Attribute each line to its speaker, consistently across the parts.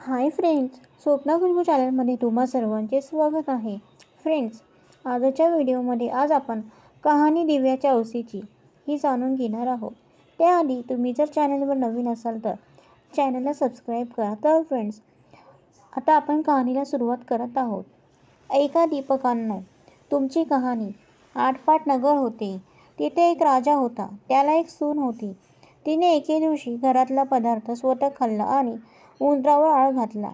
Speaker 1: Hi friends, Swapna Khushboo चॅनलमध्ये तुम्हा सर्वांचे स्वागत आहे. फ्रेंड्स, आजच्या व्हिडिओमध्ये आज आपण कहाणी दिव्याच्या औसीची ही जाणून घेणार आहोत. त्याआधी तुम्ही जर चॅनलवर नवीन असाल तर चॅनलला सबस्क्राईब करा. तर फ्रेंड्स, आता आपण कहाणीला सुरुवात करत आहोत. ऐका दीपकांनो, तुमची कहाणी. आटपाट नगर होते. तिथे एक राजा होता. त्याला एक सून होती. तिने एके दिवशी घरातला पदार्थ स्वतः खाल्ला आणि उंदरावर आळ घातला.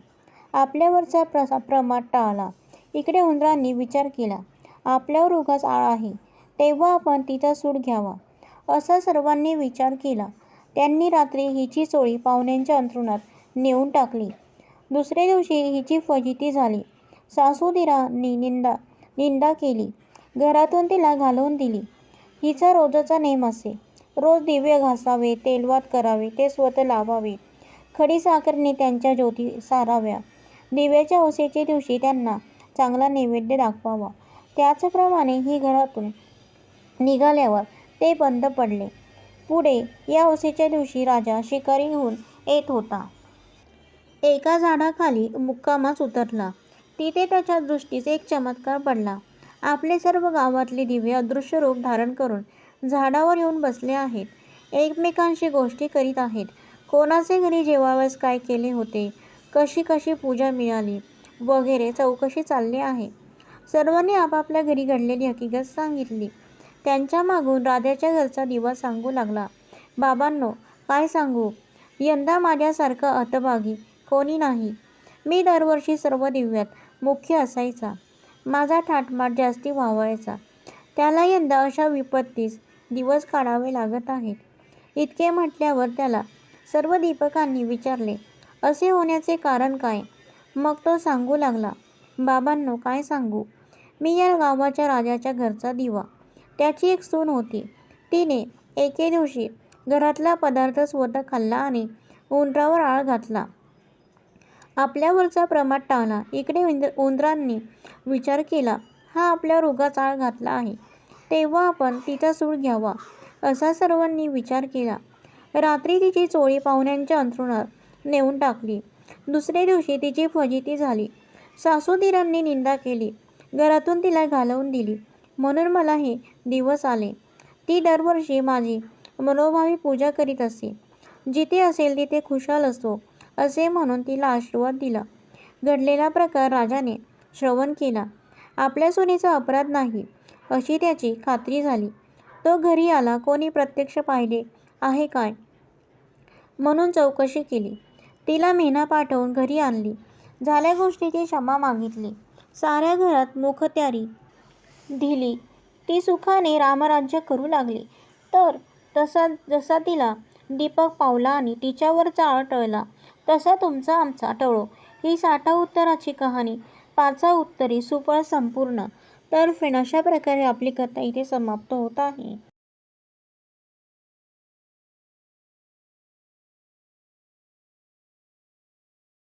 Speaker 1: आपल्यावरचा प्रमाद टाळला. इकडे उंदरांनी विचार केला, आपल्यावर उगाच आळ आहे, तेव्हा आपण तिचा सूड घ्यावा. असा सर्वांनी विचार केला. त्यांनी रात्री हिची चोळी पाहुण्यांच्या अंथरुणात नेऊन टाकली. दुसऱ्या दिवशी हिची फजिती झाली. सासूदिरांनी निंदा केली. घरातून तिला घालवून दिली. हिचा रोजचा नेम असे. रोज दिवे घासावे, तेलवात करावे, ते स्वतः लावावे, खडीसाखरेने त्यांच्या ज्योती साराव्या. दिव्याच्या औसेच्या दिवशी त्यांना चांगला नैवेद्य दाखवावा. त्याचप्रमाणे ही घरातून निघाल्यावर ते बंद पडले. पुढे या औसेच्या दिवशी राजा शिकारी घेऊन येत होता. एका झाडाखाली मुक्कामास उतरला. तिथे त्याच्या दृष्टीस एक चमत्कार पडला. आपले सर्व गावातले दिवे अदृश्य रूप धारण करून झाडावर येऊन बसले आहेत. एकमेकांशी गोष्टी करीत आहेत. कोणाचे घरी जेवावयास काय केले होते, कशी कशी पूजा मिळाली वगैरे चौकशी चालली आहे. सर्वांनी आपापल्या घरी घडलेली हकीकत सांगितली. त्यांच्या मागून राजाच्या घरचा दिवा सांगू लागला, बाबांनो, काय सांगू, यंदा माझ्यासारखा हतभागी कोणी नाही. मी दरवर्षी सर्व दिव्यात मुख्य असायचा. माझा थाटमाट जास्ती व्हावायचा. त्याला यंदा अशा विपत्तीस दिवस काढावे लागत आहेत. इतके म्हटल्यावर त्याला सर्व दीपकांनी विचारले, असे होण्याचे कारण काय? मग तो सांगू लागला, बाबांनो, काय सांगू, मी या गावाच्या राजाच्या घरचा दिवा. त्याची एक सून होती. तिने एके दिवशी घरातला पदार्थ स्वतः खाल्ला आणि उंदरावर आळ घातला. आपल्यावरचा प्रमाद टाळला. इकडे उंदरांनी विचार केला, हा आपल्यावर उगाच आळ घातला आहे, तेव्हा आपण तिचा सूड घ्यावा. असा सर्वांनी विचार केला. रात्री तिची चोळी पाहुण्यांच्या अंथरुणात नेऊन टाकली. दुसऱ्या दिवशी तिची फजिती झाली. सासूदिरांनी निंदा केली. घरातून तिला घालवून दिली. म्हणून मला हे दिवस आले. ती दरवर्षी माझी मनोभावी पूजा करीत असे. जिथे असेल तिथे खुशाल असो, असे म्हणून तिला आशीर्वाद दिला. घडलेला प्रकार राजाने श्रवण केला. आपल्या सुनेचा अपराध नाही अशी त्याची खात्री झाली. तो घरी आला. कोणी प्रत्यक्ष पाहिले आहे काय म्हणून चौकशी केली. तिला मेना पाठवून घरी आणली. झाल्या गोष्टीची क्षमा मागितली. साऱ्या घरात मुखत्यारी दिली. ती सुखाने रामराज्य करू लागली. तर जसा तिला दीपक पावला आणि तिच्यावरचा आळ टळला, तसा तुमचा आमचा टळो. ही 60 उत्तराची कहाणी 5 उत्तरे सुफळ संपूर्ण. तर फ्रेंड, अशा प्रकारे आपली कथा इथे समाप्त होत आहे.